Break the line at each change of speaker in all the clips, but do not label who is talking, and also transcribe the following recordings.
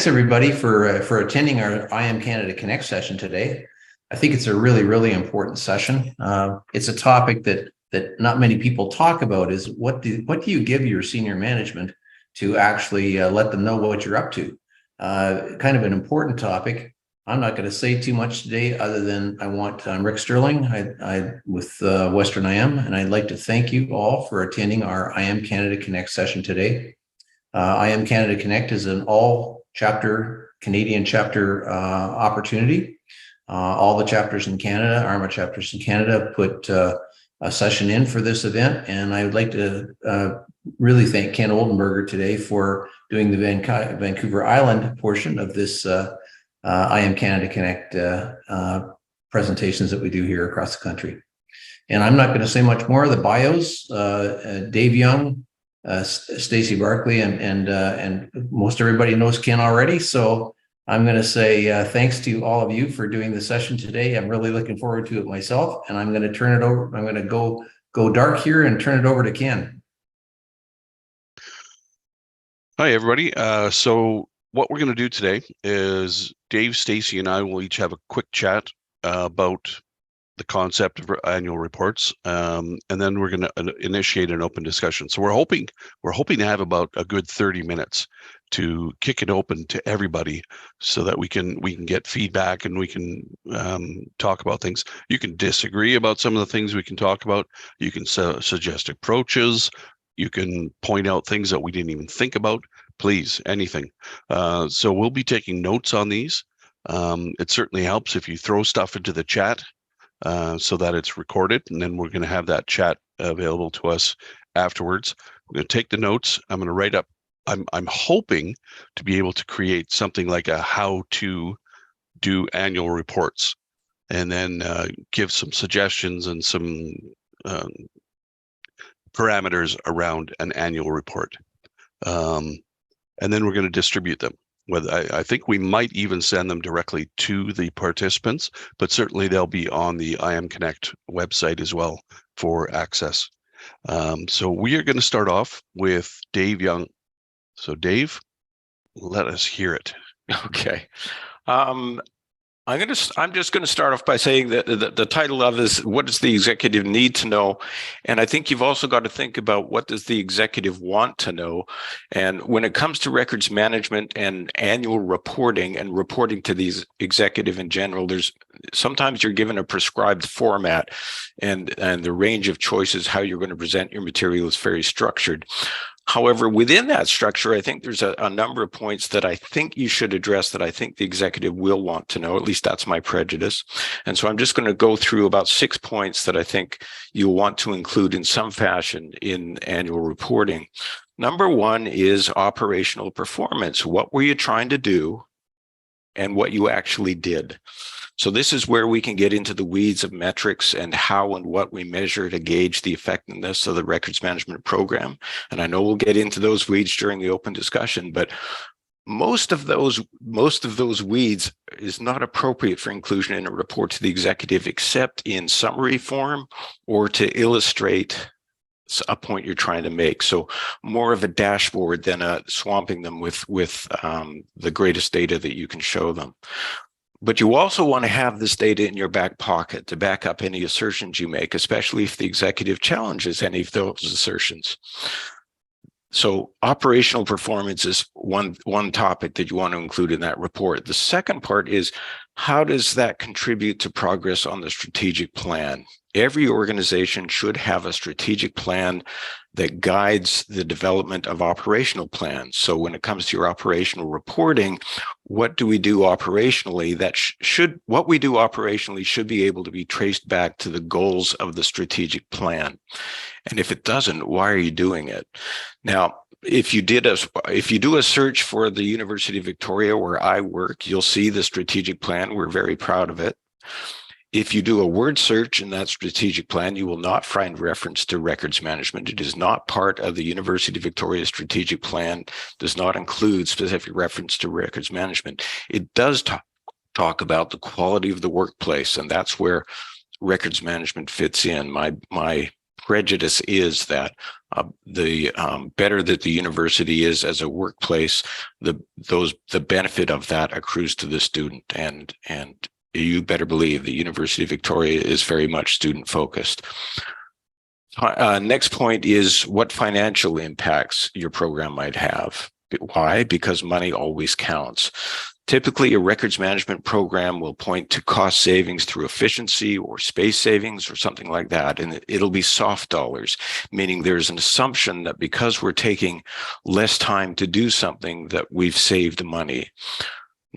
thanks everybody for attending our IMCanadaConnect session today. I think it's a really important session. It's a topic that not many people talk about. Is what do you give your senior management to actually let them know what you're up to? Kind of an important topic. I'm not going to say too much today, other than I'm Rick Stirling. I with Western IM, and I'd like to thank you all for attending our IMCanadaConnect session today. IMCanadaConnect is an all-chapter Canadian chapter opportunity. All the chapters in Canada, ARMA chapters in Canada, put a session in for this event, and I would like to really thank Ken Oldenburger today for doing the Vancouver Island portion of this IMCanadaConnect presentations that we do here across the country. And I'm not going to say much more. The bios, Dave Young, Stacie Barclay, and most everybody knows Ken already. So I'm going to say thanks to all of you for doing the session today. I'm really looking forward to it myself, and I'm going to turn it over. I'm going to go dark here and turn it over to Ken.
Hi, everybody. So what we're going to do today is Dave, Stacie, and I will each have a quick chat about the concept of annual reports, and then we're going to initiate an open discussion. So we're hoping to have about a good 30 minutes to kick it open to everybody, so that we can get feedback and we can talk about things. You can disagree about some of the things we can talk about. You can suggest approaches. You can point out things that we didn't even think about. Please, anything. So we'll be taking notes on these. It certainly helps if you throw stuff into the chat, so that it's recorded, and then we're going to have that chat available to us afterwards. I'm going to take the notes. I'm going to write up. I'm hoping to be able to create something like a how to do annual reports, and then give some suggestions and some parameters around an annual report. And then we're going to distribute them. I think we might even send them directly to the participants, but certainly they'll be on the IMConnect website as well for access. So we are going to start off with Dave Young. So Dave, let us hear it.
Okay. I'm just going to start off by saying that the title of this, what does the executive need to know? And I think you've also got to think about, what does the executive want to know? And when it comes to records management and annual reporting and reporting to these executive in general, sometimes you're given a prescribed format, and the range of choices how you're going to present your material is very structured. However, within that structure, I think there's a number of points that I think you should address that I think the executive will want to know. At least that's my prejudice. And so I'm just going to go through about 6 points that I think you'll want to include in some fashion in annual reporting. Number one is operational performance. What were you trying to do and what you actually did? So this is where we can get into the weeds of metrics and how and what we measure to gauge the effectiveness of the records management program. And I know we'll get into those weeds during the open discussion, but most of those weeds is not appropriate for inclusion in a report to the executive, except in summary form or to illustrate a point you're trying to make. So more of a dashboard than swamping them with the greatest data that you can show them. But you also want to have this data in your back pocket to back up any assertions you make, especially if the executive challenges any of those assertions. So operational performance is one topic that you want to include in that report. The second part is, how does that contribute to progress on the strategic plan? Every organization should have a strategic plan that guides the development of operational plans. So when it comes to your operational reporting, what do we do operationally? What we do operationally should be able to be traced back to the goals of the strategic plan. And if it doesn't, why are you doing it? Now, if you do a search for the University of Victoria, where I work, you'll see the strategic plan. We're very proud of it. If you do a word search in that strategic plan, you will not find reference to records management. It is not part of the University of Victoria strategic plan, does not include specific reference to records management. It does talk about the quality of the workplace, and that's where records management fits in. My prejudice is that the better that the university is as a workplace, the benefit of that accrues to the student. And you better believe the University of Victoria is very much student focused. Next point is what financial impacts your program might have. Why? Because money always counts. Typically, a records management program will point to cost savings through efficiency or space savings or something like that. And it'll be soft dollars, meaning there's an assumption that because we're taking less time to do something that we've saved money.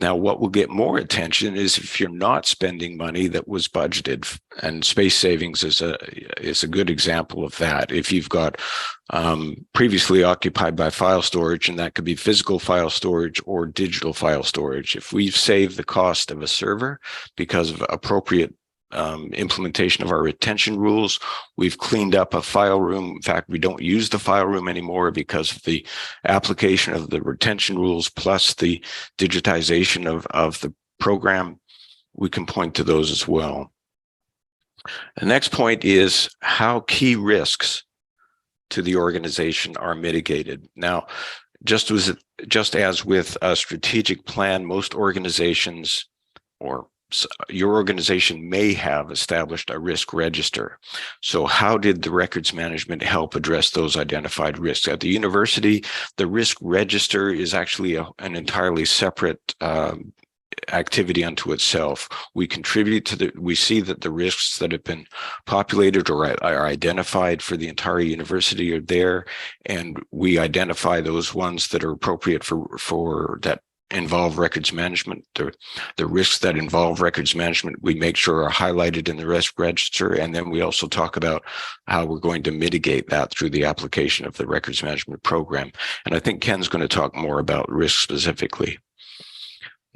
Now, what will get more attention is if you're not spending money that was budgeted, and space savings is a good example of that. If you've got previously occupied by file storage, and that could be physical file storage or digital file storage, if we've saved the cost of a server because of appropriate implementation of our retention rules, we've cleaned up a file room. In fact, we don't use the file room anymore because of the application of the retention rules plus the digitization of the program. We can point to those as well. The next point is how key risks to the organization are mitigated. Now, just as with a strategic plan, most organizations, or your organization, may have established a risk register. So how did the records management help address those identified risks? At the university, the risk register is actually an entirely separate activity unto itself. We contribute to we see that the risks that have been populated or are identified for the entire university are there, and we identify those ones that are appropriate for that involve records management. The risks that involve records management, we make sure are highlighted in the risk register, and then we also talk about how we're going to mitigate that through the application of the records management program. And I think Ken's going to talk more about risk specifically.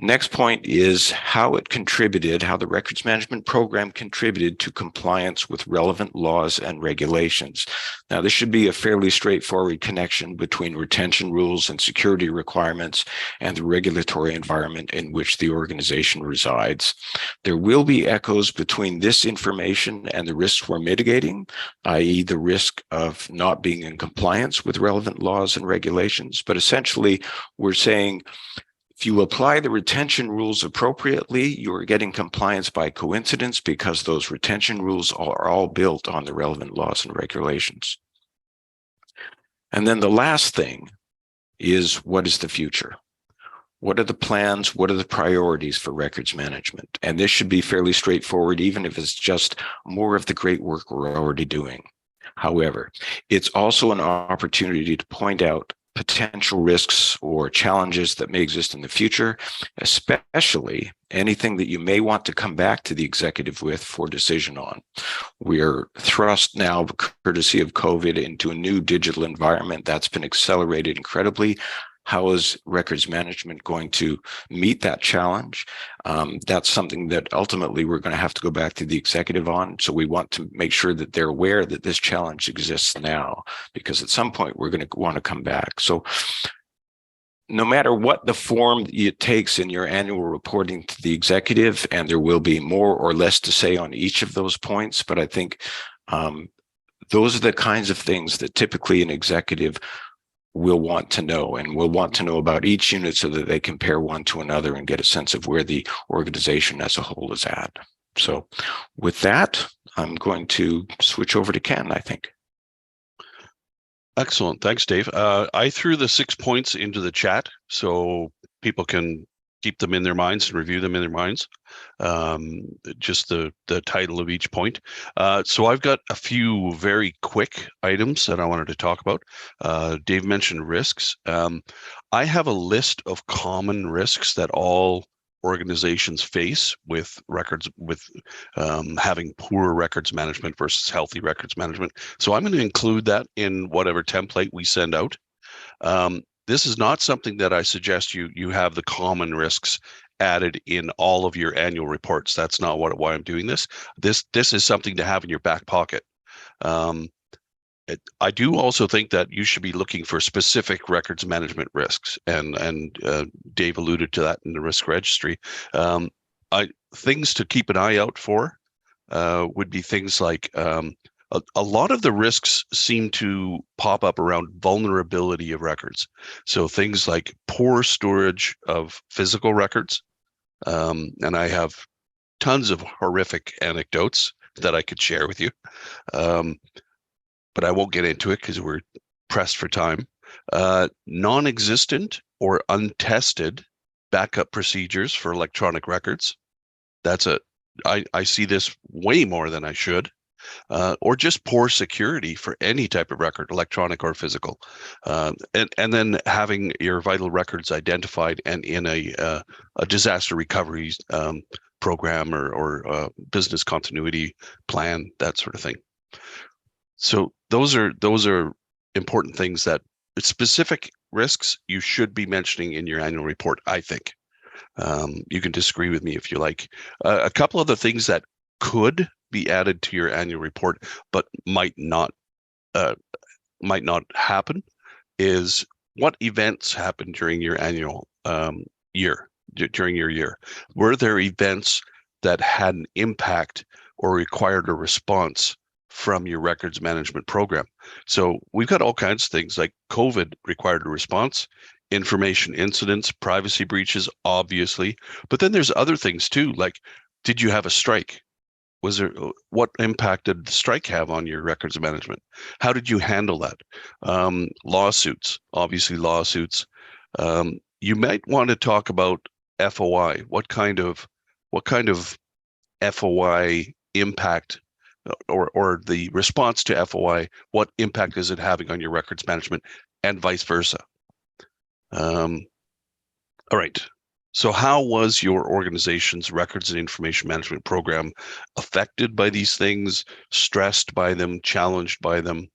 Next point is how the records management program contributed to compliance with relevant laws and regulations. Now, this should be a fairly straightforward connection between retention rules and security requirements and the regulatory environment in which the organization resides. There will be echoes between this information and the risks we're mitigating, i.e. the risk of not being in compliance with relevant laws and regulations. But essentially, we're saying, if you apply the retention rules appropriately, you're getting compliance by coincidence because those retention rules are all built on the relevant laws and regulations. And then the last thing is, what is the future? What are the plans? What are the priorities for records management? And this should be fairly straightforward, even if it's just more of the great work we're already doing. However, it's also an opportunity to point out potential risks or challenges that may exist in the future, especially anything that you may want to come back to the executive with for decision on. We're thrust now, courtesy of COVID, into a new digital environment that's been accelerated incredibly. How is records management going to meet that challenge? That's something that ultimately we're going to have to go back to the executive on. So we want to make sure that they're aware that this challenge exists now, because at some point we're going to want to come back. So no matter what the form it takes in your annual reporting to the executive, and there will be more or less to say on each of those points, but I think those are the kinds of things that typically an executive will want to know, and will want to know about each unit so that they compare one to another and get a sense of where the organization as a whole is at. So with that, I'm going to switch over to Ken, I think.
Excellent. Thanks, Dave. I threw the 6 points into the chat so people can keep them in their minds and review them in their minds. Just the title of each point. So I've got a few very quick items that I wanted to talk about. Dave mentioned risks. I have a list of common risks that all organizations face with records, with having poor records management versus healthy records management. So I'm going to include that in whatever template we send out. This is not something that I suggest you have the common risks added in all of your annual reports. That's not why I'm doing this. This is something to have in your back pocket. I do also think that you should be looking for specific records management risks, and Dave alluded to that in the risk registry. Things to keep an eye out for would be things like A lot of the risks seem to pop up around vulnerability of records. So things like poor storage of physical records. And I have tons of horrific anecdotes that I could share with you. But I won't get into it because we're pressed for time. Non-existent or untested backup procedures for electronic records. I see this way more than I should. Or just poor security for any type of record, electronic or physical, and then having your vital records identified and in a disaster recovery program or business continuity plan, that sort of thing. So those are important things that specific risks you should be mentioning in your annual report, I think. You can disagree with me if you like. A couple of the things that could be added to your annual report, but might not happen, is what events happened during your annual year, during your year. Were there events that had an impact or required a response from your records management program? So we've got all kinds of things like COVID required a response, information incidents, privacy breaches, obviously, but then there's other things too, like did you have a strike? What impact did the strike have on your records management? How did you handle that? Lawsuits, obviously lawsuits. You might want to talk about FOI. What kind of FOI impact or the response to FOI, what impact is it having on your records management and vice versa? All right. So how was your organization's records and information management program affected by these things, stressed by them, challenged by them?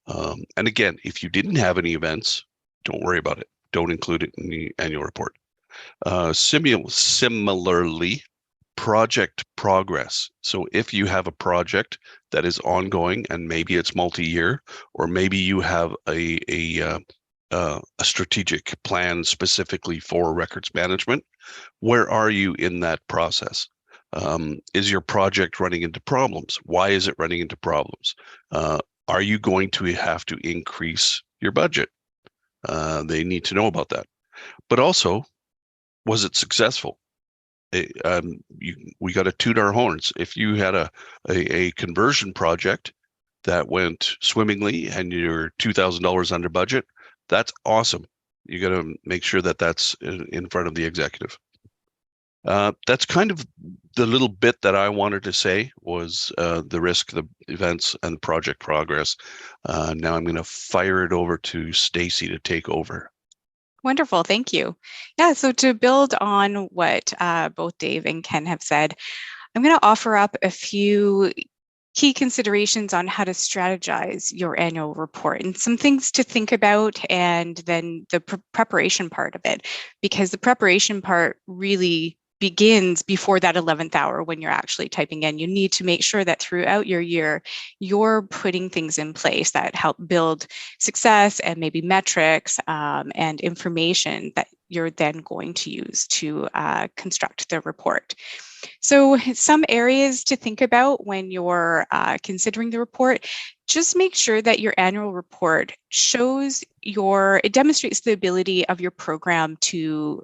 And again, if you didn't have any events, don't worry about it. Don't include it in the annual report. Similarly, project progress. So if you have a project that is ongoing and maybe it's multi-year, or maybe you have a strategic plan specifically for records management, where are you in that process? Is your project running into problems? Why is it running into problems? Are you going to have to increase your budget? They need to know about that. But also, was it successful? We got to toot our horns. If you had a conversion project that went swimmingly and you're $2,000 under budget, that's awesome. You got to make sure that that's in front of the executive. That's kind of the little bit that I wanted to say was the risk, the events, and the project progress. Now I'm going to fire it over to Stacie to take over.
Wonderful, thank you. Yeah, so to build on what both Dave and Ken have said, I'm going to offer up a few key considerations on how to strategize your annual report and some things to think about, and then the preparation part of it, because the preparation part really begins before that 11th hour when you're actually typing in. You need to make sure that throughout your year, you're putting things in place that help build success and maybe metrics and information that you're then going to use to construct the report. So some areas to think about when you're considering the report: just make sure that your annual report it demonstrates the ability of your program to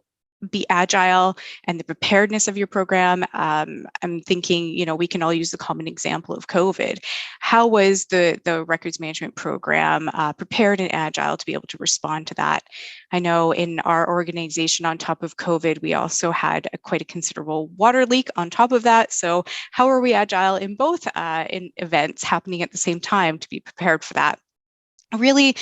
be agile and the preparedness of your program. I'm thinking, we can all use the common example of COVID. How was the records management program prepared and agile to be able to respond to that? I know in our organization, on top of COVID, we also had quite a considerable water leak on top of that. So how are we agile in both in events happening at the same time to be prepared for that? Really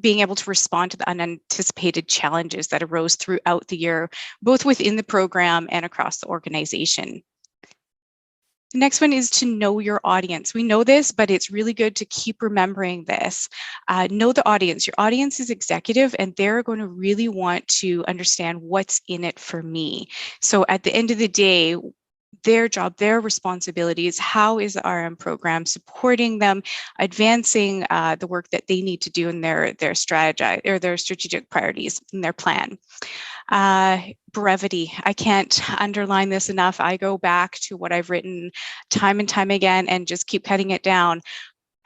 being able to respond to the unanticipated challenges that arose throughout the year, both within the program and across the organization. The next one is to know your audience. We know this, but it's really good to keep remembering this. Know the audience. Your audience is executive, and they're going to really want to understand what's in it for me. So at the end of the day, their job, their responsibilities. How is the RM program supporting them, advancing the work that they need to do in their strategy or their strategic priorities in their plan? Brevity. I can't underline this enough. I go back to what I've written time and time again and just keep cutting it down.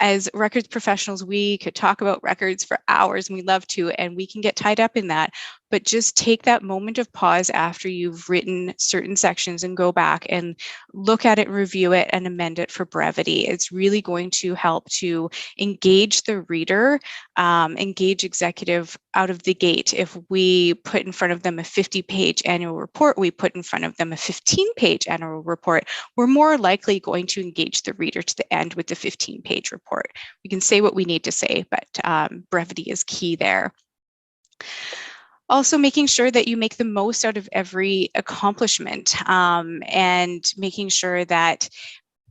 As records professionals, we could talk about records for hours, and we love to, and we can get tied up in that. But just take that moment of pause after you've written certain sections and go back and look at it, review it, and amend it for brevity. It's really going to help to engage the reader, engage executive out of the gate. If we put in front of them a 50-page annual report, we put in front of them a 15-page annual report, we're more likely going to engage the reader to the end with the 15-page report. We can say what we need to say, but brevity is key there. Also, making sure that you make the most out of every accomplishment, and making sure that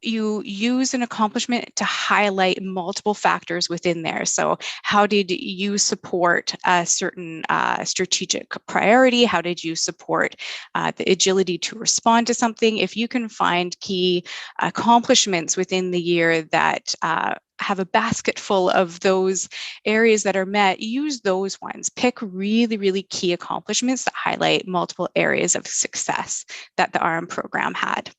you use an accomplishment to highlight multiple factors within there. So how did you support a certain strategic priority? How did you support the agility to respond to something? If you can find key accomplishments within the year that have a basket full of those areas that are met, use those ones. Pick really, really key accomplishments that highlight multiple areas of success that the RM program had.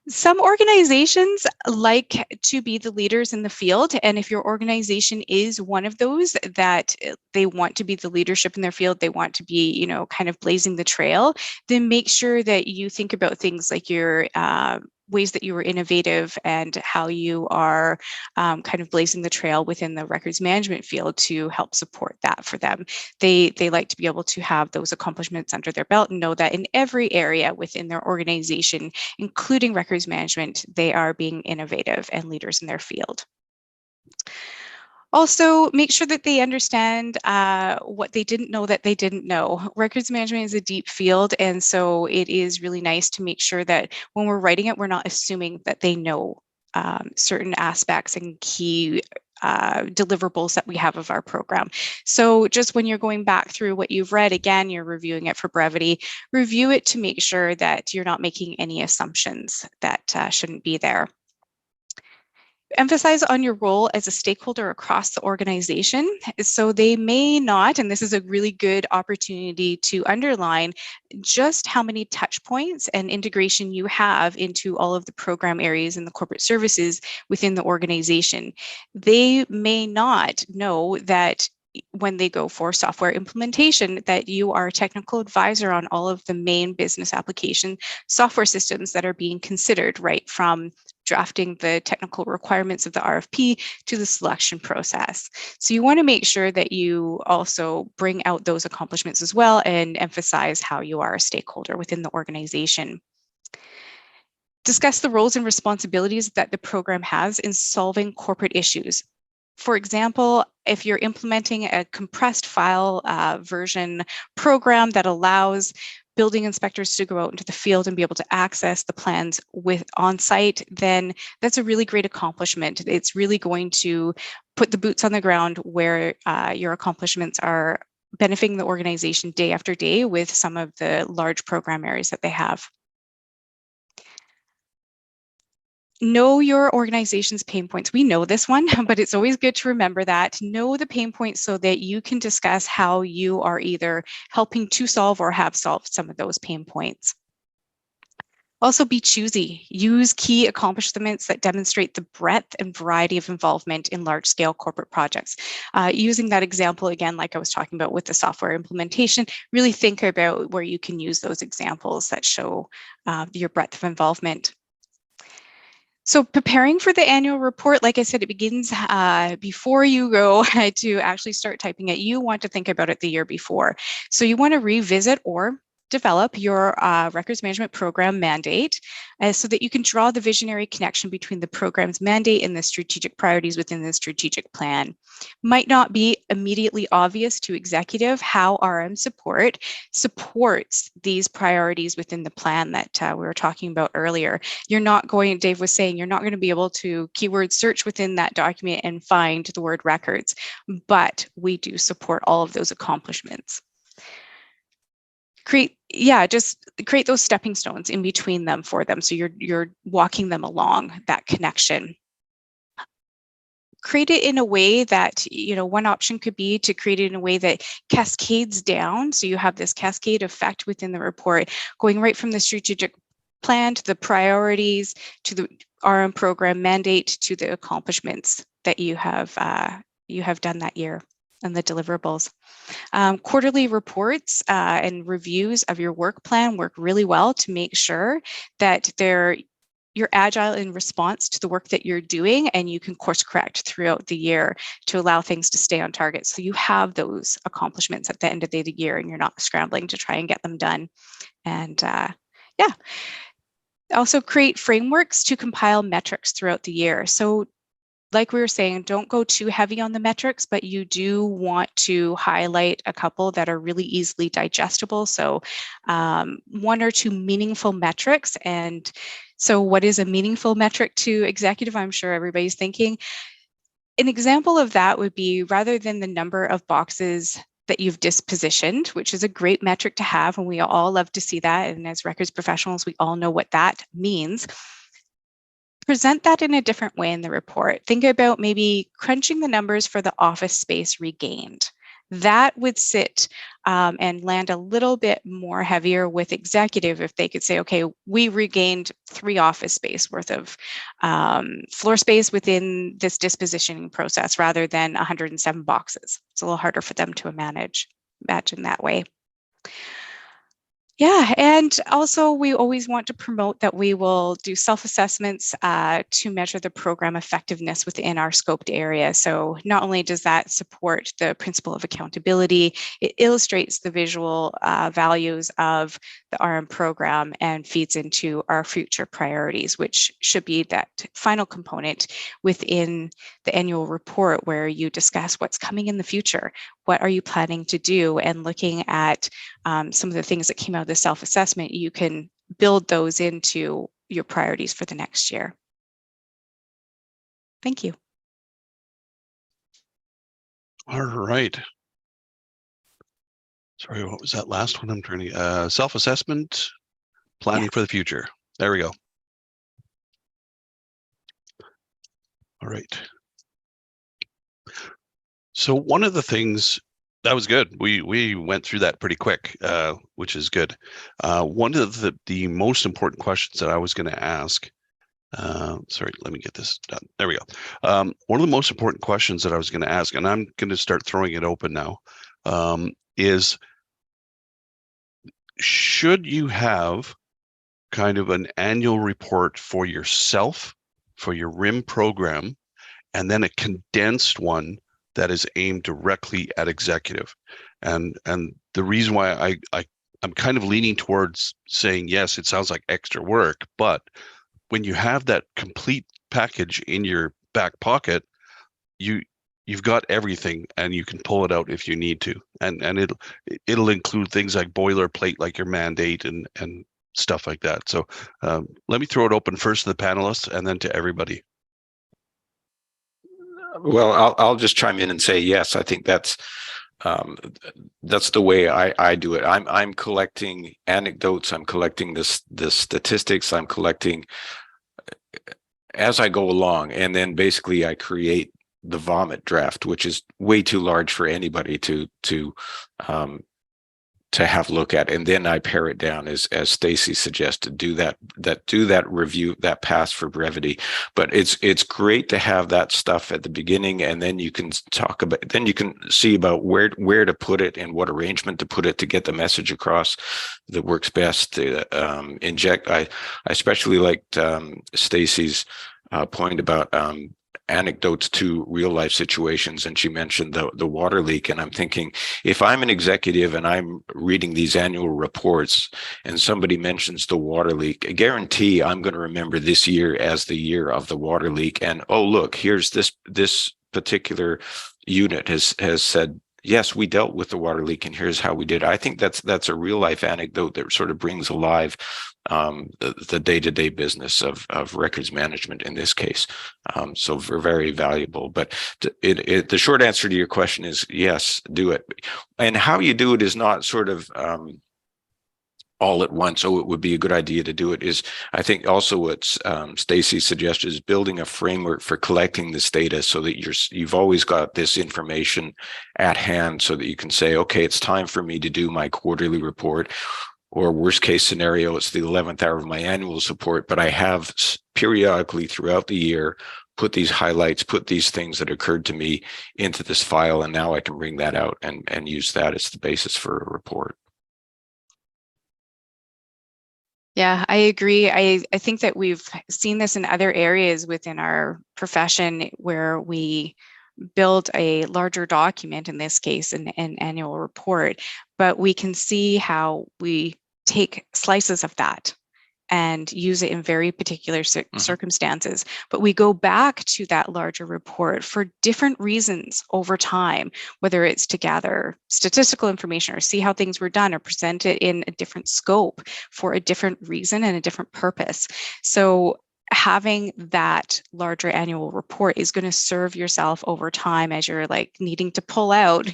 Some organizations like to be the leaders in the field, and if your organization is one of those that they want to be the leadership in their field, they want to be, you know, kind of blazing the trail, then make sure that you think about things like your ways that you were innovative and how you are kind of blazing the trail within the records management field to help support that for them. They like to be able to have those accomplishments under their belt and know that in every area within their organization, including records management, they are being innovative and leaders in their field. Also, make sure that they understand what they didn't know that they didn't know. Records management is a deep field, and so it is really nice to make sure that when we're writing it, we're not assuming that they know certain aspects and key deliverables that we have of our program. So just when you're going back through what you've read, again, you're reviewing it for brevity, review it to make sure that you're not making any assumptions that shouldn't be there. Emphasize on your role as a stakeholder across the organization. So they may not, and this is a really good opportunity to underline just how many touch points and integration you have into all of the program areas and the corporate services within the organization. They may not know that when they go for software implementation, that you are a technical advisor on all of the main business application software systems that are being considered, right from drafting the technical requirements of the RFP to the selection process. So you want to make sure that you also bring out those accomplishments as well and emphasize how you are a stakeholder within the organization. Discuss the roles and responsibilities that the program has in solving corporate issues. For example, if you're implementing a compressed file version program that allows building inspectors to go out into the field and be able to access the plans with on-site, then that's a really great accomplishment. It's really going to put the boots on the ground where your accomplishments are benefiting the organization day after day with some of the large program areas that they have. Know your organization's pain points. We know this one, but it's always good to remember that. Know the pain points so that you can discuss how you are either helping to solve or have solved some of those pain points. Also be choosy. Use key accomplishments that demonstrate the breadth and variety of involvement in large-scale corporate projects. Using that example again, like I was talking about with the software implementation, really think about where you can use those examples that show your breadth of involvement. So preparing for the annual report, like I said, it begins before you go to actually start typing it. You want to think about it the year before. So you want to revisit or develop your records management program mandate so that you can draw the visionary connection between the program's mandate and the strategic priorities within the strategic plan. Might not be immediately obvious to executive how RM support supports these priorities within the plan that we were talking about earlier. You're not going, Dave was saying, you're not going to be able to keyword search within that document and find the word records, but we do support all of those accomplishments. just create those stepping stones in between them for them. So you're walking them along that connection. Create it in a way that, one option could be to create it in a way that cascades down. So you have this cascade effect within the report, going right from the strategic plan to the priorities, to the RM program mandate, to the accomplishments that you have done that year and the deliverables. Quarterly reports and reviews of your work plan work really well to make sure that you're agile in response to the work that you're doing, and you can course correct throughout the year to allow things to stay on target. So you have those accomplishments at the end of the year and you're not scrambling to try and get them done. And also create frameworks to compile metrics throughout the year. So like we were saying, don't go too heavy on the metrics, but you do want to highlight a couple that are really easily digestible. So 1 or 2 meaningful metrics. And so what is a meaningful metric to executive? I'm sure everybody's thinking. An example of that would be, rather than the number of boxes that you've dispositioned, which is a great metric to have, and we all love to see that. And as records professionals, we all know what that means. Present that in a different way in the report. Think about maybe crunching the numbers for the office space regained. That would sit and land a little bit more heavier with executive if they could say, okay, we regained 3 office space worth of floor space within this dispositioning process, rather than 107 boxes. It's a little harder for them to imagine that way. Yeah, and also we always want to promote that we will do self-assessments to measure the program effectiveness within our scoped area. So not only does that support the principle of accountability, it illustrates the visual values of the RM program and feeds into our future priorities, which should be that final component within the annual report where you discuss what's coming in the future. What are you planning to do? And looking at some of the things that came out of the self-assessment, you can build those into your priorities for the next year. Thank you.
All right. Sorry, what was that last one? I'm turning self-assessment, planning for the future. There we go. All right. So one of the things that was good. We went through that pretty quick, which is good. One of the most important questions that I was going to ask. Sorry, let me get this done. There we go. One of the most important questions that I was going to ask, and I'm going to start throwing it open now, is should you have kind of an annual report for yourself, for your RIM program, and then a condensed one that is aimed directly at executive? And the reason why I'm kind of leaning towards saying, yes, it sounds like extra work, but when you have that complete package in your back pocket, you've got everything and you can pull it out if you need to. And it'll include things like boilerplate, like your mandate and stuff like that. So let me throw it open first to the panelists and then to everybody.
Well, I'll just chime in and say, yes, I think that's the way I do it. I'm collecting anecdotes. I'm collecting the statistics. I'm collecting as I go along. And then basically I create the vomit draft, which is way too large for anybody to have a look at, and then I pare it down as Stacie suggested. Do that review, that pass for brevity. But it's great to have that stuff at the beginning, and then you can see about where to put it and what arrangement to put it to get the message across that works best. To inject. I especially liked Stacie's point about anecdotes to real life situations, and she mentioned the water leak, and I'm thinking, if I'm an executive and I'm reading these annual reports and somebody mentions the water leak, I guarantee I'm going to remember this year as the year of the water leak. And oh, look, here's this particular unit has said, yes, we dealt with the water leak, and here's how we did. I think that's a real life anecdote that sort of brings alive the day-to-day business of records management in this case. So very valuable. But the short answer to your question is yes, do it. And how you do it is not sort of all at once. So it would be a good idea to do it. Is I think also what Stacie suggested is building a framework for collecting this data so that you've always got this information at hand so that you can say, okay, it's time for me to do my quarterly report, or worst case scenario, it's the 11th hour of my annual report, but I have periodically throughout the year put these highlights, put these things that occurred to me into this file, and now I can bring that out and use that as the basis for a report.
Yeah, I agree. I think that we've seen this in other areas within our profession where we build a larger document, in this case, an annual report, but we can see how we take slices of that and use it in very particular circumstances. But we go back to that larger report for different reasons over time, whether it's to gather statistical information or see how things were done or present it in a different scope for a different reason and a different purpose. So having that larger annual report is going to serve yourself over time as you're like needing to pull out,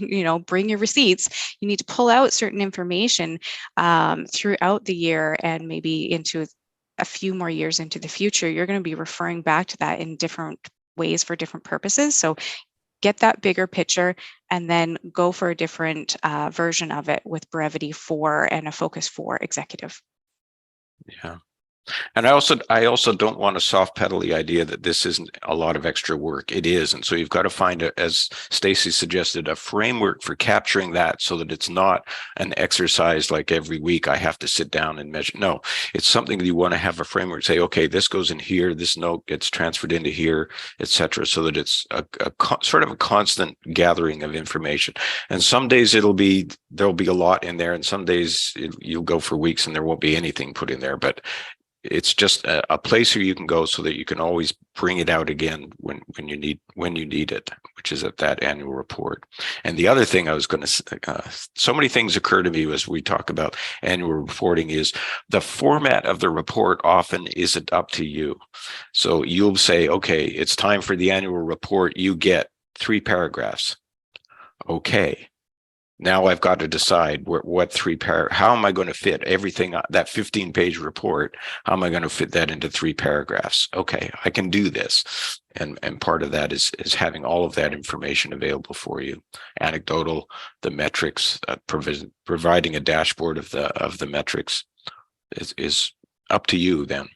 bring your receipts. You need to pull out certain information throughout the year and maybe into a few more years into the future. You're going to be referring back to that in different ways for different purposes. So get that bigger picture and then go for a different version of it with brevity for and a focus for executive.
Yeah. And I also don't want to soft pedal the idea that this isn't a lot of extra work. It is. And so you've got to find, as Stacie suggested, a framework for capturing that so that it's not an exercise like every week I have to sit down and measure. No, it's something that you want to have a framework, say, okay, this goes in here, this note gets transferred into here, etc., so that it's a sort of a constant gathering of information. And some days there'll be a lot in there, and some days you'll go for weeks and there won't be anything put in there. But it's just a place where you can go so that you can always bring it out again when you need it, which is at that annual report. And the other thing I was going to say, so many things occur to me as we talk about annual reporting, is the format of the report often isn't up to you. So you'll say, okay, it's time for the annual report. You get 3 paragraphs. Okay. Now I've got to decide what how am I going to fit everything, that 15-page report, how am I going to fit that into 3 paragraphs? Okay, I can do this. And part of that is having all of that information available for you. Anecdotal, the metrics, providing a dashboard of the metrics is up to you then,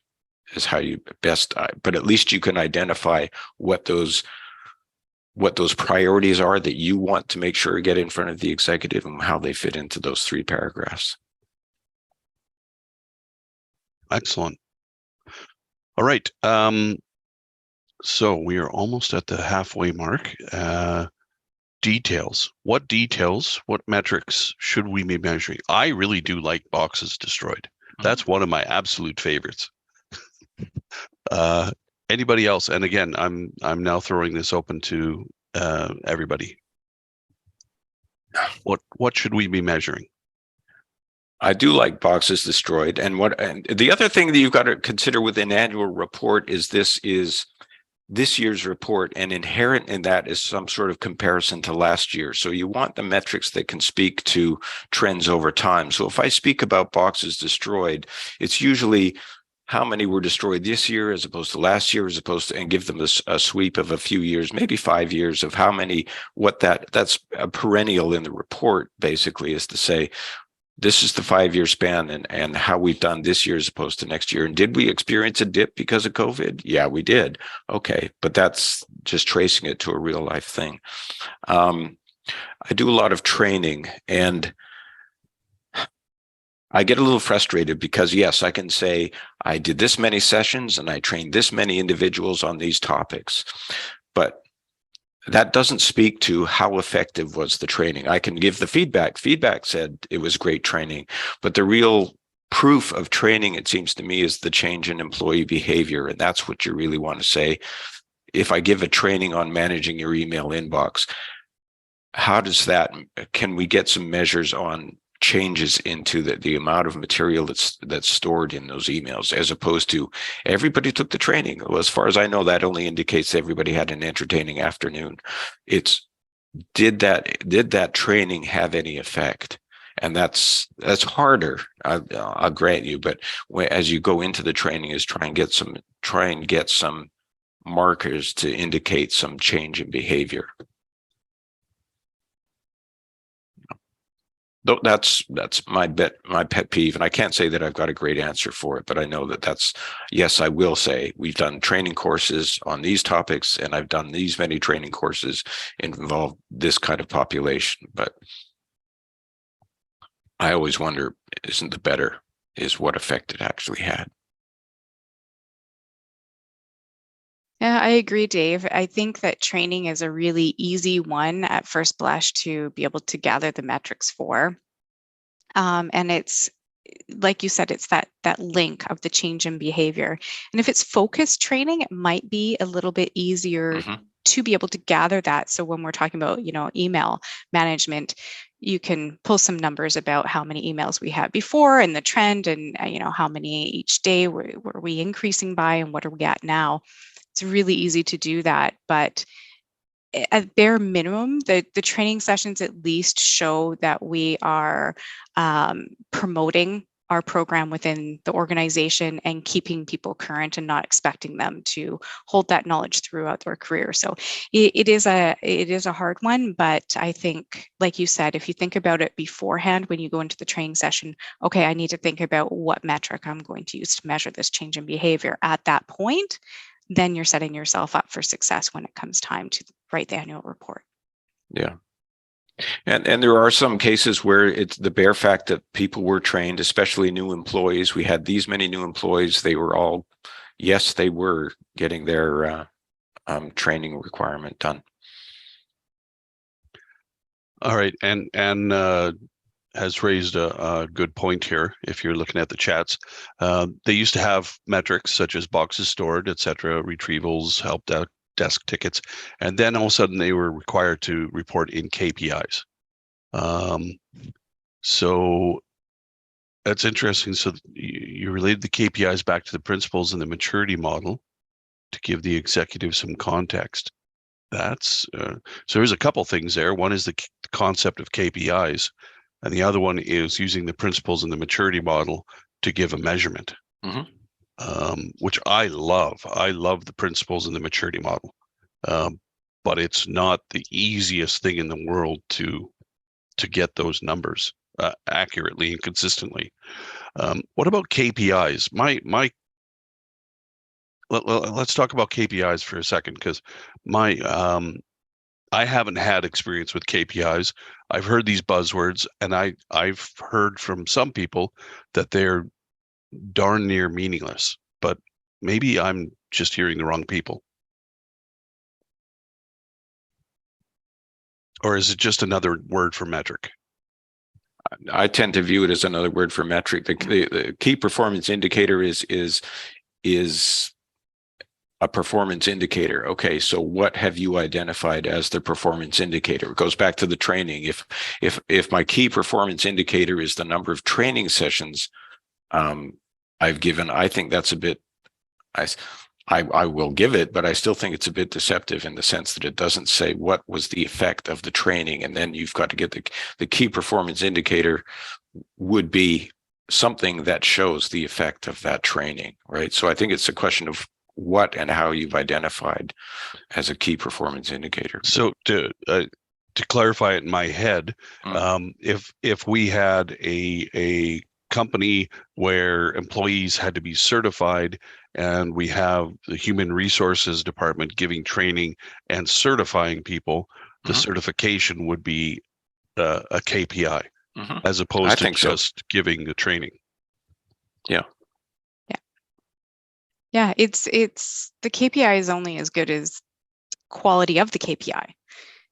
is how you best, but at least you can identify what those priorities are that you want to make sure get in front of the executive and how they fit into those 3 paragraphs.
Excellent. All right. So we are almost at the halfway mark. Details. What metrics should we be measuring? I really do like boxes destroyed. That's one of my absolute favorites. Anybody else? And again, I'm now throwing this open to everybody. What should we be measuring?
I do like boxes destroyed. And the other thing that you've got to consider with an annual report is this year's report, and inherent in that is some sort of comparison to last year. So you want the metrics that can speak to trends over time. So if I speak about boxes destroyed, it's usually how many were destroyed this year as opposed to last year, and give them a sweep of a few years, maybe 5 years of how many, that's a perennial in the report, basically, is to say, this is the 5-year span and how we've done this year as opposed to next year. And did we experience a dip because of COVID? Yeah, we did. Okay, but that's just tracing it to a real life thing. I do a lot of training, and I get a little frustrated because, yes, I can say I did this many sessions and I trained this many individuals on these topics, but that doesn't speak to how effective was the training. I can give the feedback. Feedback said it was great training, but the real proof of training, it seems to me, is the change in employee behavior. And that's what you really want to say. If I give a training on managing your email inbox, can we get some measures on changes into the amount of material that's stored in those emails, as opposed to everybody took the training? Well, as far as I know, that only indicates everybody had an entertaining afternoon. It's did that training have any effect? And that's harder. I'll grant you, but as you go into the training, is try and get some markers to indicate some change in behavior. That's my pet peeve, and I can't say that I've got a great answer for it, but I know that yes, I will say we've done training courses on these topics, and I've done these many training courses involve this kind of population, but I always wonder, isn't the better is what effect it actually had.
Yeah, I agree, Dave. I think that training is a really easy one at first blush to be able to gather the metrics for. And it's, like you said, it's that link of the change in behavior. And if it's focused training, it might be a little bit easier to be able to gather that. So when we're talking about, email management, you can pull some numbers about how many emails we had before and the trend, and how many each day were we increasing by, and what are we at now. It's really easy to do that, but at bare minimum, the training sessions at least show that we are promoting our program within the organization and keeping people current and not expecting them to hold that knowledge throughout their career. So it is a hard one, but I think, like you said, if you think about it beforehand when you go into the training session, okay, I need to think about what metric I'm going to use to measure this change in behavior at that point, then you're setting yourself up for success when it comes time to write the annual report.
Yeah. And there are some cases where it's the bare fact that people were trained, especially new employees. We had these many new employees. They were all, yes, they were getting their training requirement done.
All right. And has raised a good point here. If you're looking at the chats, they used to have metrics such as boxes stored, etc., retrievals, help desk tickets, and then all of a sudden they were required to report in KPIs. So that's interesting. So you related the KPIs back to the principles and the maturity model to give the executive some context. That's so there's a couple things there. One is the concept of KPIs, and the other one is using the principles and the maturity model to give a measurement, which I love. I love the principles and the maturity model, but it's not the easiest thing in the world to get those numbers accurately and consistently. What about KPIs? Let's talk about KPIs for a second, because I haven't had experience with KPIs. I've heard these buzzwords, and I've heard from some people that they're darn near meaningless, but maybe I'm just hearing the wrong people. Or is it just another word for metric?
I tend to view it as another word for metric. The key performance indicator is a performance indicator. Okay, so what have you identified as the performance indicator? It goes back to the training. If my key performance indicator is the number of training sessions I've given, I think that's a bit, I will give it, but I still think it's a bit deceptive in the sense that it doesn't say what was the effect of the training. And then you've got to get the key performance indicator would be something that shows the effect of that training, right? So I think it's a question of what and how you've identified as a key performance indicator.
So to clarify it in my head, if we had a company where employees had to be certified, and we have the human resources department giving training and certifying people, the certification would be a KPI as opposed to just giving the training.
Yeah, it's the KPI is only as good as quality of the KPI.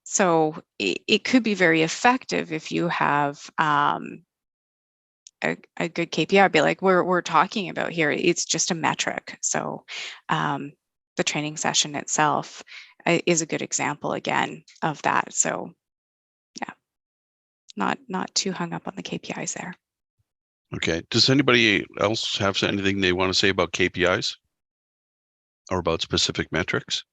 So it could be very effective if you have a good KPI. Be like we're talking about here, it's just a metric. So the training session itself is a good example again of that. So yeah, not too hung up on the KPIs there.
Okay. Does anybody else have anything they want to say about KPIs or about specific metrics?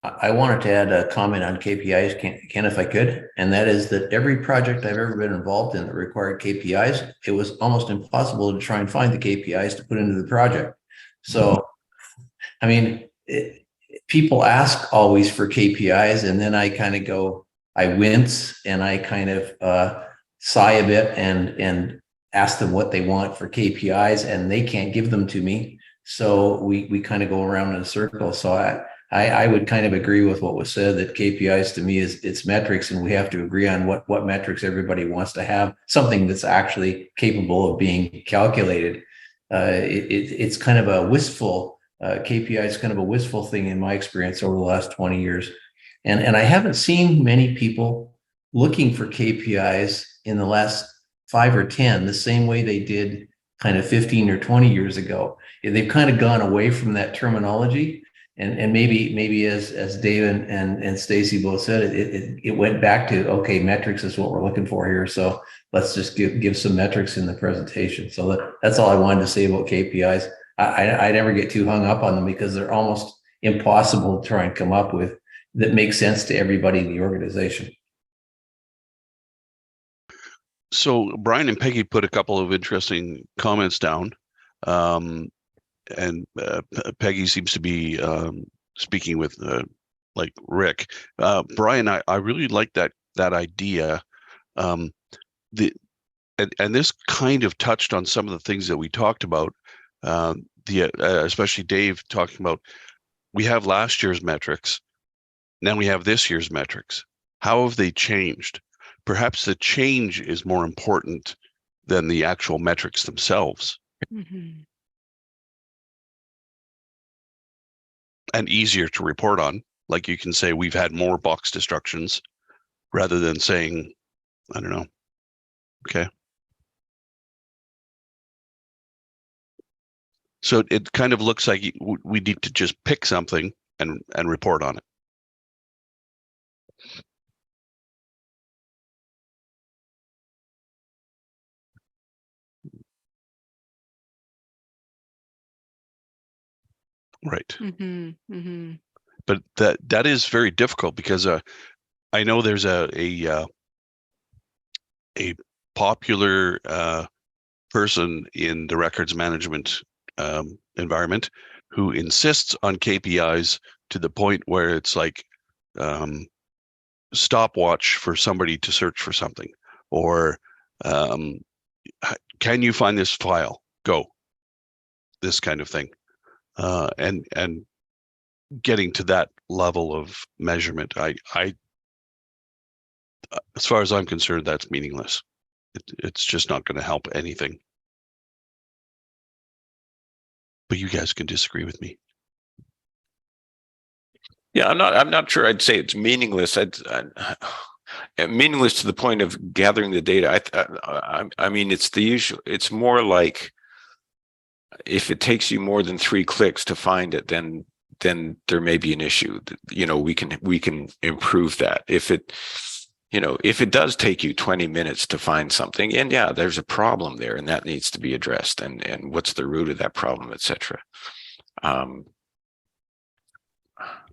I wanted to add a comment on KPIs, Ken, if I could, and that is that every project I've ever been involved in that required KPIs, it was almost impossible to try and find the KPIs to put into the project. So, I mean, people ask always for KPIs, and then I kind of go, I wince and I kind of sigh a bit and ask them what they want for KPIs, and they can't give them to me. So we kind of go around in a circle. So I would kind of agree with what was said, that KPIs to me is it's metrics, and we have to agree on what metrics everybody wants to have, something that's actually capable of being calculated. It's kind of a wistful KPI is kind of a wistful thing in my experience over the last 20 years. And I haven't seen many people looking for KPIs in the last 5 or 10, the same way they did kind of 15 or 20 years ago. They've kind of gone away from that terminology. And maybe as Dave and Stacie both said, it went back to, okay, metrics is what we're looking for here. So let's just give some metrics in the presentation. So that's all I wanted to say about KPIs. I never get too hung up on them because they're almost impossible to try and come up with that makes sense to everybody in the organization.
So Brian and Peggy put a couple of interesting comments down. And Peggy seems to be speaking with like Rick. Brian, I really like that idea. And this kind of touched on some of the things that we talked about. Especially Dave talking about, we have last year's metrics, then we have this year's metrics. How have they changed? Perhaps the change is more important than the actual metrics themselves.
Mm-hmm.
And easier to report on. Like you can say we've had more box destructions rather than saying, I don't know. Okay. So it kind of looks like we need to just pick something and report on it. Right.
Mm-hmm. Mm-hmm.
But that is very difficult because I know there's a popular person in the records management environment who insists on KPIs to the point where it's like stopwatch for somebody to search for something, or can you find this file? Go. This kind of thing. And getting to that level of measurement, I as far as I'm concerned, that's meaningless. It's just not going to help anything. But you guys can disagree with me.
Yeah, I'm not sure I'd say it's meaningless. Meaningless to the point of gathering the data. I mean, it's the usual. It's more like if it takes you more than 3 clicks to find it, then there may be an issue. You know, we can improve that. If it does take you 20 minutes to find something, and yeah, there's a problem there, and that needs to be addressed, and what's the root of that problem, etc.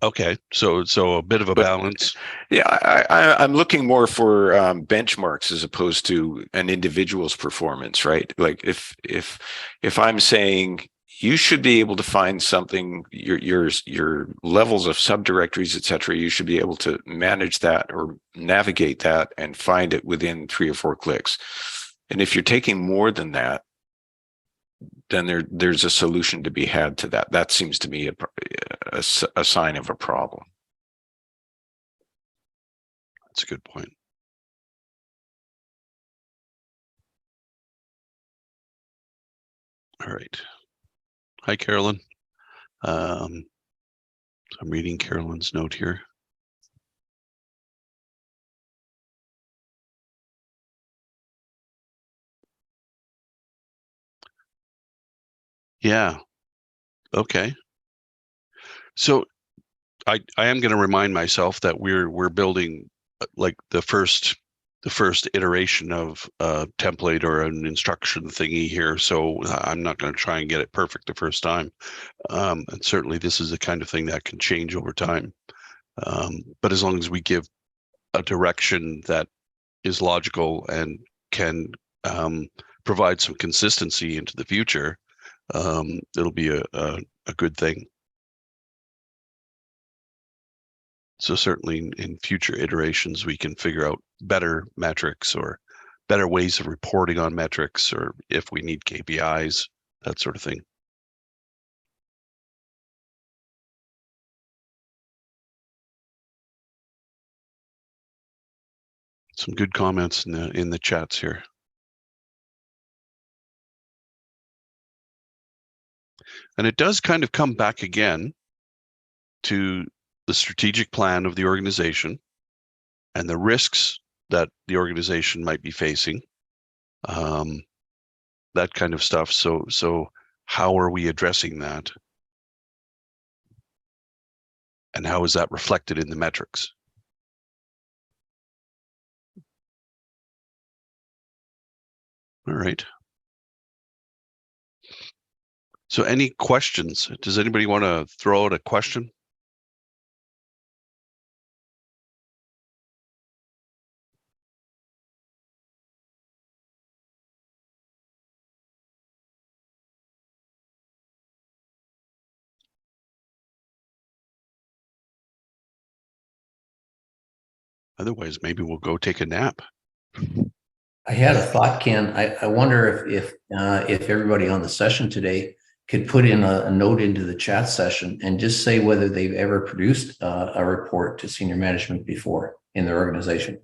Okay, so a bit of a balance.
Yeah, I'm looking more for benchmarks as opposed to an individual's performance, right? Like if I'm saying you should be able to find something, your levels of subdirectories, etc., you should be able to manage that or navigate that and find it within 3 or 4 clicks. And if you're taking more than that, then there's a solution to be had to that. That seems to me a sign of a problem.
That's a good point. All right. Hi, Carolyn. I'm reading Carolyn's note here. Yeah. Okay. So I am going to remind myself that we're building like the first iteration of a template or an instruction thingy here. So I'm not going to try and get it perfect the first time. And certainly this is the kind of thing that can change over time. But as long as we give a direction that is logical and can provide some consistency into the future, it'll be a good thing. So certainly in future iterations, we can figure out better metrics or better ways of reporting on metrics, or if we need KPIs, that sort of thing. Some good comments in the chats here. And it does kind of come back again to the strategic plan of the organization and the risks that the organization might be facing, that kind of stuff. So how are we addressing that? And how is that reflected in the metrics? All right. So any questions? Does anybody want to throw out a question? Otherwise, maybe we'll go take a nap.
I had a thought, Ken. I wonder if everybody on the session today could put in a note into the chat session and just say whether they've ever produced a report to senior management before in their organization,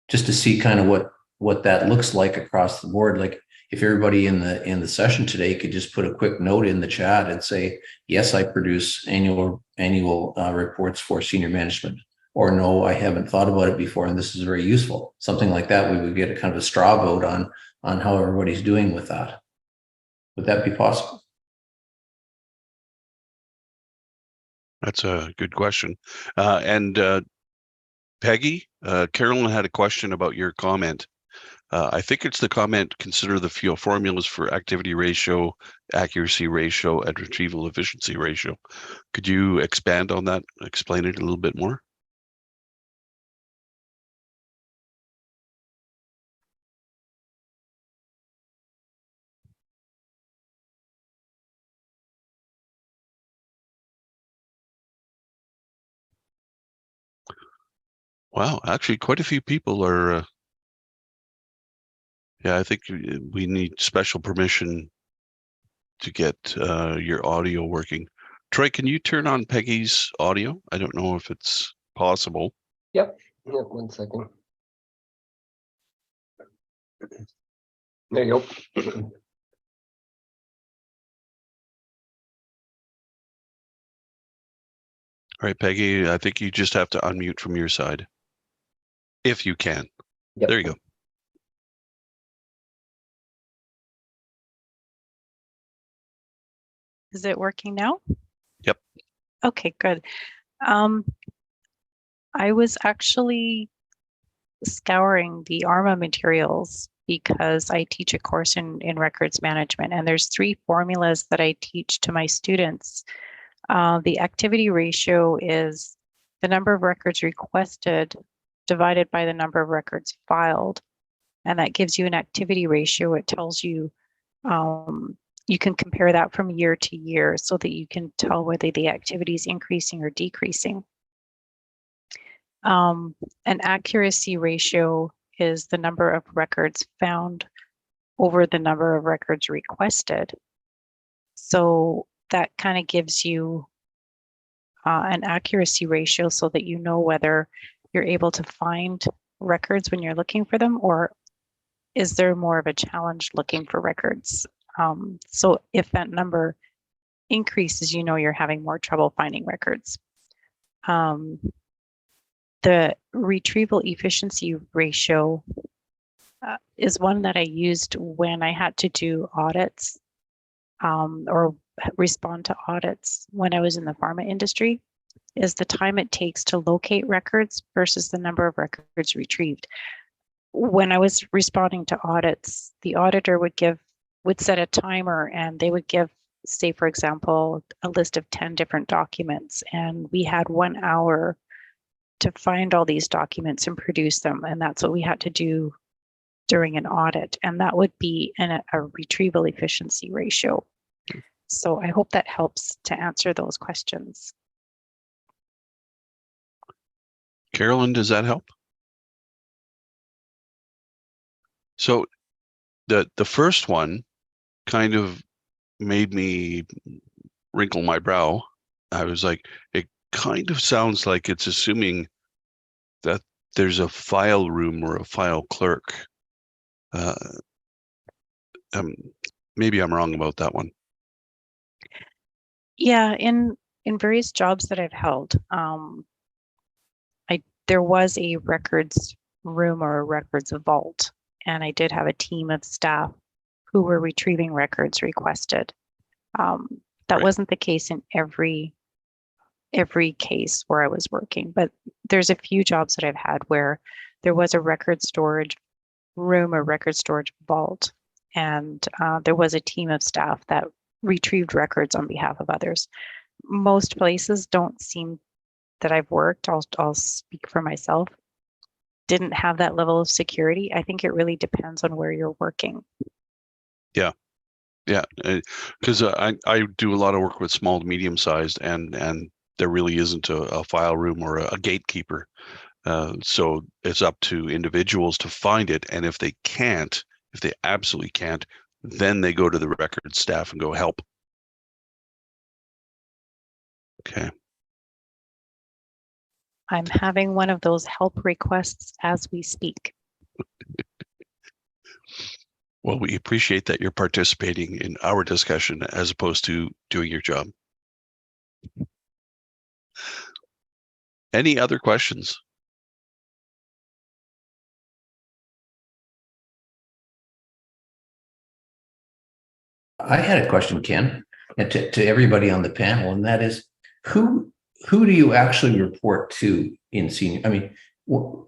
just to see kind of what that looks like across the board. Like if everybody in the session today could just put a quick note in the chat and say, yes, I produce annual reports for senior management. Or no, I haven't thought about it before, and this is very useful. Something like that, we would get a kind of a straw vote on how everybody's doing with that. Would that be possible?
That's a good question. And Peggy, Carolyn had a question about your comment. I think it's the comment, consider the field formulas for activity ratio, accuracy ratio, and retrieval efficiency ratio. Could you expand on that, explain it a little bit more? Wow, actually quite a few people are, yeah, I think we need special permission to get your audio working. Troy, can you turn on Peggy's audio? I don't know if it's possible.
Yep, 1 second. There you go.
All right, Peggy, I think you just have to unmute from your side. If you can.
Yep.
There you go.
Is it working now?
Yep.
Okay, good. I was actually scouring the ARMA materials because I teach a course in records management, and there's 3 formulas that I teach to my students. The activity ratio is the number of records requested divided by the number of records filed. And that gives you an activity ratio. It tells you, you can compare that from year to year so that you can tell whether the activity is increasing or decreasing. An accuracy ratio is the number of records found over the number of records requested. So that kind of gives you an accuracy ratio so that you know whether you're able to find records when you're looking for them, or is there more of a challenge looking for records? So if that number increases, you know you're having more trouble finding records. The retrieval efficiency ratio is one that I used when I had to do audits or respond to audits when I was in the pharma industry, is the time it takes to locate records versus the number of records retrieved. When I was responding to audits, the auditor would set a timer and they would give say, for example, a list of 10 different documents, and we had 1 hour to find all these documents and produce them. And that's what we had to do during an audit. And that would be a retrieval efficiency ratio. So I hope that helps to answer those questions.
Carolyn, does that help? So the first one kind of made me wrinkle my brow. I was like, it kind of sounds like it's assuming that there's a file room or a file clerk. Maybe I'm wrong about that one.
Yeah, in various jobs that I've held, there was a records room or a records vault, and I did have a team of staff who were retrieving records requested. That
Right.
wasn't the case in every case where I was working, but there's a few jobs that I've had where there was a record storage room or record storage vault, and there was a team of staff that retrieved records on behalf of others. Most places don't seem that I've worked, I'll speak for myself, didn't have that level of security. I think it really depends on where you're working.
Yeah, because I do a lot of work with small to medium sized, and there really isn't a file room or a gatekeeper. So it's up to individuals to find it, and if they absolutely can't, then they go to the record staff and go help. Okay.
I'm having one of those help requests as we speak.
Well, we appreciate that you're participating in our discussion as opposed to doing your job. Any other questions?
I had a question, Ken, and to everybody on the panel, and that is, who do you actually report to in senior? I mean,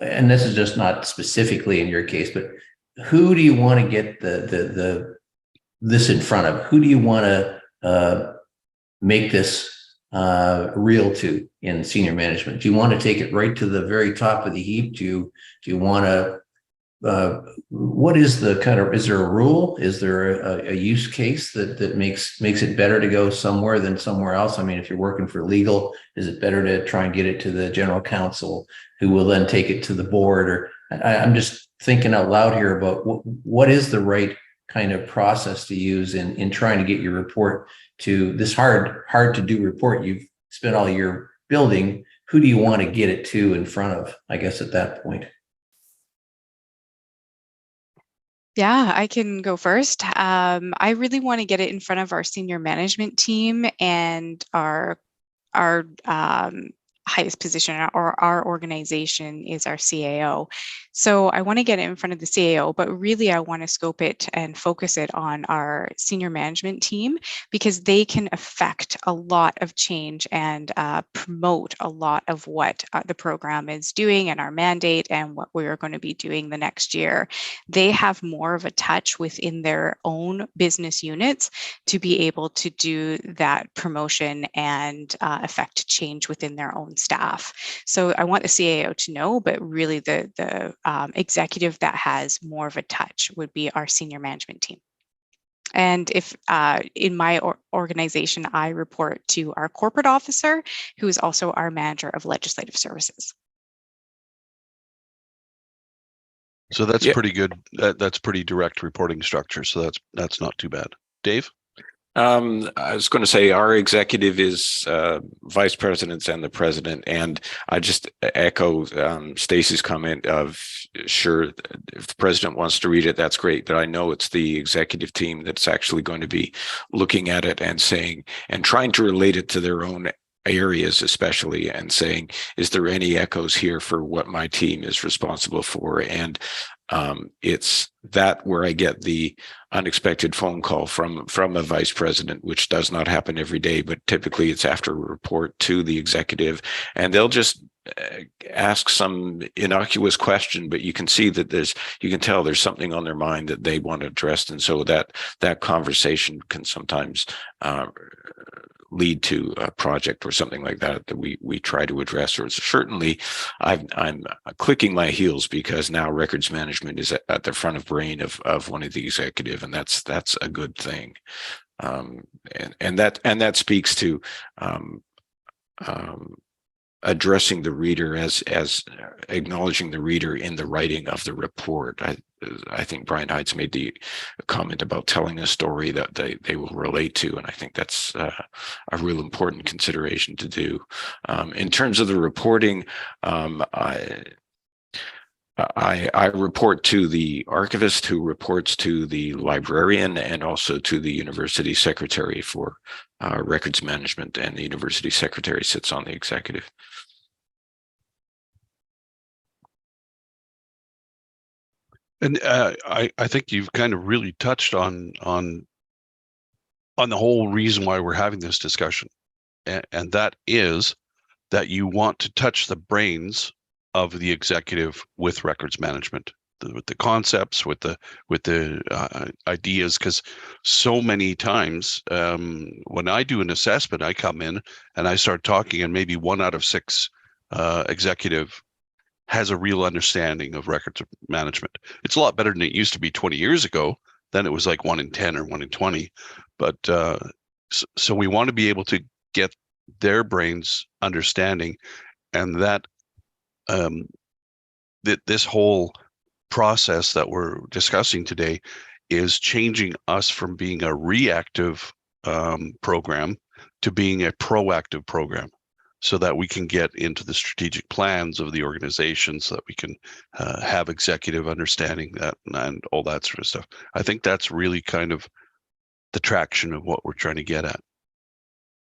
and this is just not specifically in your case, but who do you want to get this in front of? Who do you want to make this real to in senior management? Do you want to take it right to the very top of the heap? Do you want to? What is the kind of, is there a rule? Is there a use case that makes it better to go somewhere than somewhere else? I mean, if you're working for legal, is it better to try and get it to the general counsel, who will then take it to the board? Or I'm just thinking out loud here about what is the right kind of process to use in trying to get your report to this hard to do report you've spent all year building. Who do you want to get it to in front of, I guess, at that point?
Yeah, I can go first. I really want to get it in front of our senior management team and our highest position, or our organization is our CAO. So I want to get it in front of the CAO, but really I want to scope it and focus it on our senior management team, because they can affect a lot of change and promote a lot of what the program is doing and our mandate and what we're going to be doing the next year. They have more of a touch within their own business units to be able to do that promotion and affect change within their own staff. So I want the CAO to know, but really the executive that has more of a touch would be our senior management team. And if in my organization, I report to our corporate officer, who is also our manager of legislative services.
So that's pretty good. That's pretty direct reporting structure. So that's not too bad. Dave?
I was going to say our executive is vice presidents and the president, and I just echo Stacie's comment of, sure, if the president wants to read it, that's great, but I know it's the executive team that's actually going to be looking at it and saying and trying to relate it to their own areas especially, and saying, is there any echoes here for what my team is responsible for? And it's that where I get the unexpected phone call from a vice president, which does not happen every day, but typically it's after a report to the executive, and they'll just ask some innocuous question, but you can see that you can tell there's something on their mind that they want addressed, and so that conversation can sometimes lead to a project or something like that we try to address. Or certainly I'm clicking my heels because now records management is at the front of brain of one of the executive, and that's a good thing. And that speaks to addressing the reader as acknowledging the reader in the writing of the report. I think Brian Heights made the comment about telling a story that they will relate to, and I think that's a real important consideration to do. In terms of the reporting, I report to the archivist, who reports to the librarian, and also to the university secretary for records management, and the university secretary sits on the executive.
And I think you've kind of really touched on the whole reason why we're having this discussion, and that is that you want to touch the brains of the executive with records management, with the concepts, with the ideas, because so many times when I do an assessment, I come in and I start talking, and maybe 1 out of 6 executive has a real understanding of records management. It's a lot better than it used to be 20 years ago. Then it was like 1 in 10 or 1 in 20. But so we want to be able to get their brains understanding, and that this whole process that we're discussing today is changing us from being a reactive program to being a proactive program, so that we can get into the strategic plans of the organization, so that we can have executive understanding that and all that sort of stuff. I think that's really kind of the traction of what we're trying to get at.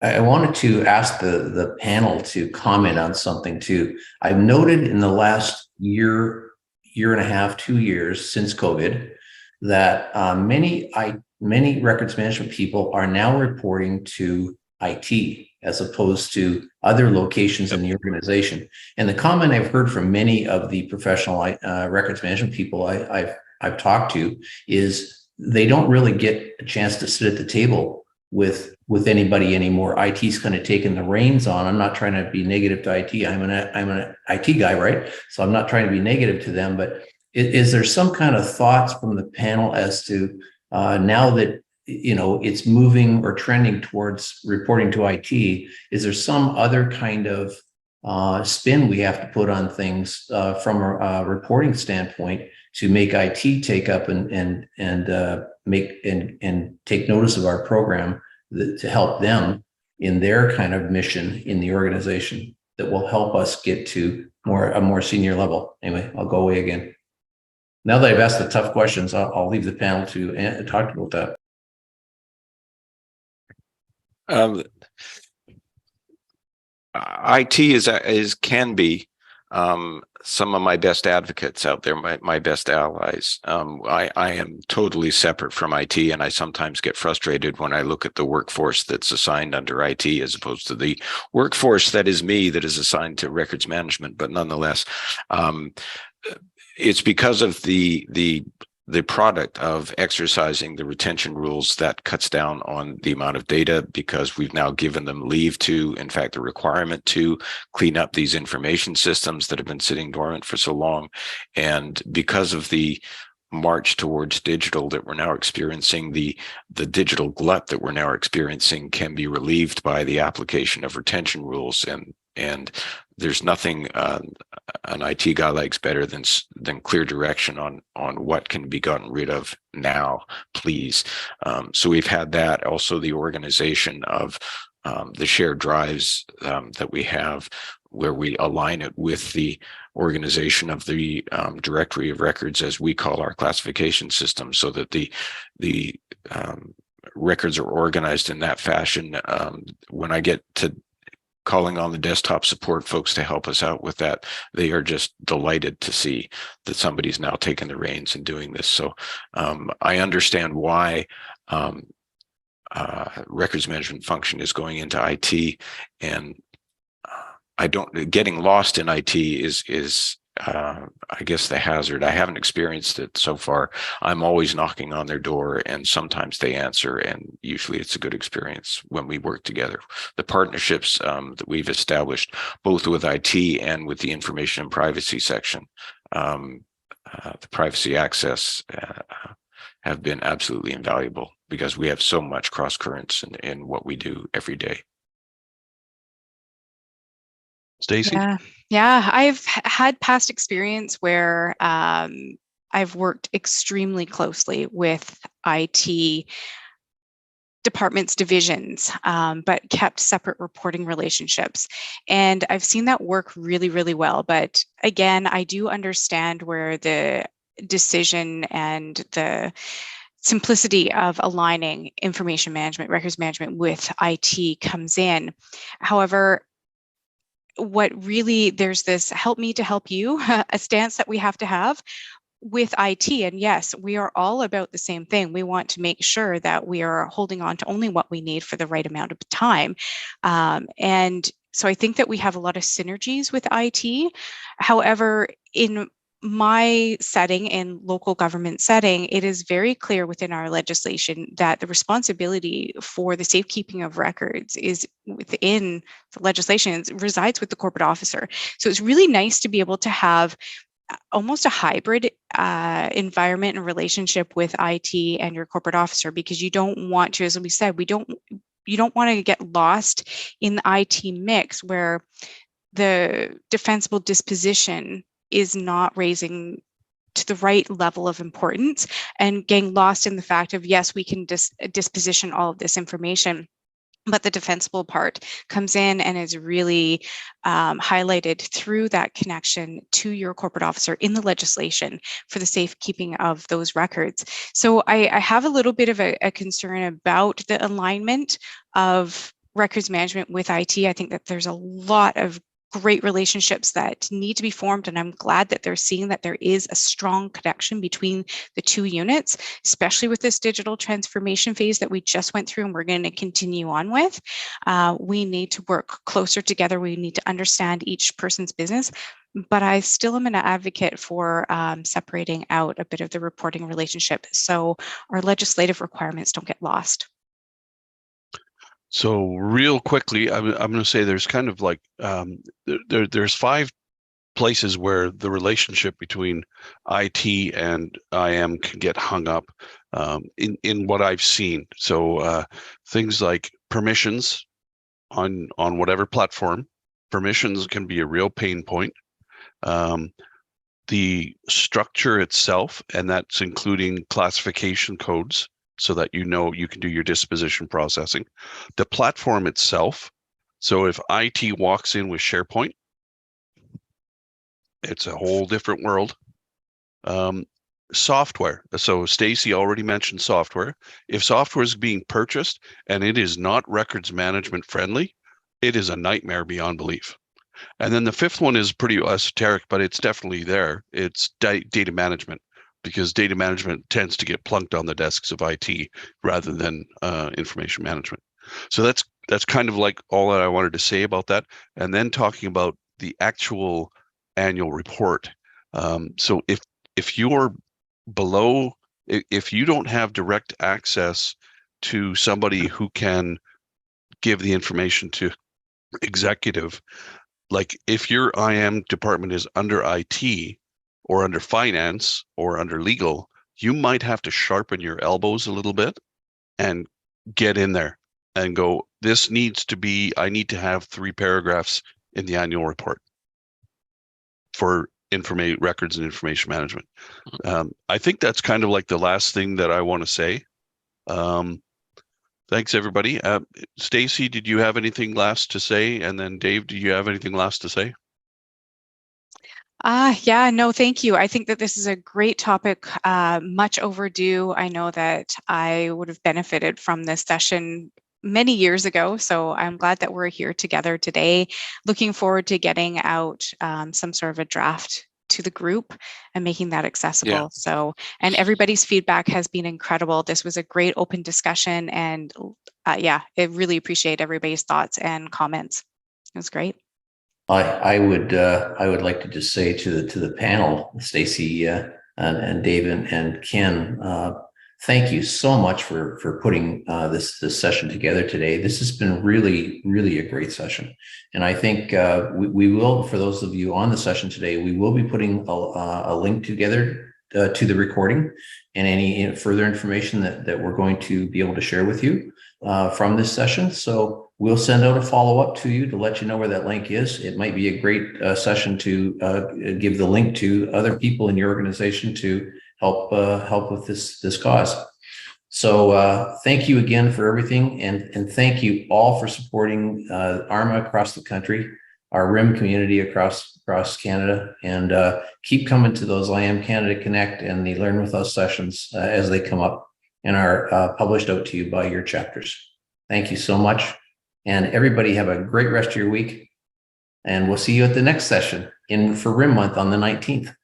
I wanted to ask the panel to comment on something too. I've noted in the last year and a half, 2 years since COVID, that many records management people are now reporting to IT as opposed to other locations in the organization. And the comment I've heard from many of the professional records management people I've talked to is they don't really get a chance to sit at the table with anybody anymore. IT's kind of taken the reins on. I'm not trying to be negative to IT. I'm an IT guy, right? So I'm not trying to be negative to them, but is there some kind of thoughts from the panel as to now that it's moving or trending towards reporting to IT, is there some other kind of spin we have to put on things from a reporting standpoint to make IT take up and take notice of our program to help them in their kind of mission in the organization that will help us get to a more senior level? Anyway, I'll go away again. Now that I've asked the tough questions, I'll leave the panel to talk about that.
IT can be some of my best advocates out there, my best allies. I am totally separate from IT, and I sometimes get frustrated when I look at the workforce that's assigned under IT as opposed to the workforce that is me, that is assigned to records management. But nonetheless, it's because of the product of exercising the retention rules that cuts down on the amount of data, because we've now given them leave to, in fact, the requirement to clean up these information systems that have been sitting dormant for so long. And because of the march towards digital that we're now experiencing, the digital glut that we're now experiencing can be relieved by the application of retention rules. And there's nothing an IT guy likes better than clear direction on what can be gotten rid of now, please. So we've had that. Also, the organization of the shared drives that we have, where we align it with the organization of the directory of records, as we call our classification system, so that the records are organized in that fashion. When I get to calling on the desktop support folks to help us out with that. They are just delighted to see that somebody's now taken the reins and doing this. So I understand why records management function is going into IT, and getting lost in IT is I guess the hazard. I haven't experienced it so far. I'm always knocking on their door, and sometimes they answer, and usually it's a good experience when we work together. The partnerships that we've established, both with IT and with the information and privacy section, the privacy access, have been absolutely invaluable because we have so much cross currents in what we do every day.
Stacie?
Yeah, I've had past experience where I've worked extremely closely with IT departments, divisions, but kept separate reporting relationships. And I've seen that work really, really well. But again, I do understand where the decision and the simplicity of aligning information management, records management with IT comes in. However, there's this help me to help you, a stance that we have to have with IT. And yes, we are all about the same thing. We want to make sure that we are holding on to only what we need for the right amount of time. And so I think that we have a lot of synergies with IT. However, in my setting, in local government setting, it is very clear within our legislation that the responsibility for the safekeeping of records is within the legislation, it resides with the corporate officer. So it's really nice to be able to have almost a hybrid environment and relationship with IT and your corporate officer, because you don't want to, as we said, you don't want to get lost in the IT mix where the defensible disposition is not raising to the right level of importance and getting lost in the fact of, yes, we can disposition all of this information, but the defensible part comes in and is really highlighted through that connection to your corporate officer in the legislation for the safekeeping of those records. So I have a little bit of a concern about the alignment of records management with IT. I think that there's a lot of great relationships that need to be formed, and I'm glad that they're seeing that there is a strong connection between the two units, especially with this digital transformation phase that we just went through and we're going to continue on with. We need to work closer together. We need to understand each person's business, but I still am an advocate for separating out a bit of the reporting relationship so our legislative requirements don't get lost.
So real quickly, I'm going to say there's kind of like there's 5 places where the relationship between IT and IM can get hung up in what I've seen. So things like permissions on whatever platform, permissions can be a real pain point. The structure itself, and that's including classification codes, so that you can do your disposition processing. The platform itself, so if IT walks in with SharePoint, it's a whole different world. Software, so Stacie already mentioned software. If software is being purchased and it is not records management friendly, it is a nightmare beyond belief. And then the 5th one is pretty esoteric, but it's definitely there. It's data management, because data management tends to get plunked on the desks of IT rather than information management. So that's kind of like all that I wanted to say about that. And then talking about the actual annual report. So if you're below, if you don't have direct access to somebody who can give the information to executive, like if your IM department is under IT, or under finance, or under legal, you might have to sharpen your elbows a little bit and get in there and go, this needs to be, I need to have 3 paragraphs in the annual report for records and information management. I think that's kind of like the last thing that I want to say. Thanks, everybody. Stacie, did you have anything last to say? And then Dave, do you have anything last to say?
Yeah, no, thank you. I think that this is a great topic, much overdue. I know that I would have benefited from this session many years ago. So I'm glad that we're here together today. Looking forward to getting out some sort of a draft to the group and making that accessible.
Yeah.
So, and everybody's feedback has been incredible. This was a great open discussion, and yeah, I really appreciate everybody's thoughts and comments. It was great.
I would like to just say to the panel, Stacie and David and Ken, thank you so much for putting this session together today. This has been really a great session, and I think we will, for those of you on the session today, we will be putting a link together to the recording and any further information that we're going to be able to share with you from this session. So we'll send out a follow-up to you to let you know where that link is. It might be a great session to give the link to other people in your organization to help with this cause. So thank you again for everything, and thank you all for supporting ARMA across the country, our RIM community across Canada, and keep coming to those IMCanadaConnect and the Learn With Us sessions as they come up and are published out to you by your chapters. Thank you so much. And everybody have a great rest of your week. And we'll see you at the next session for RIM month on the 19th.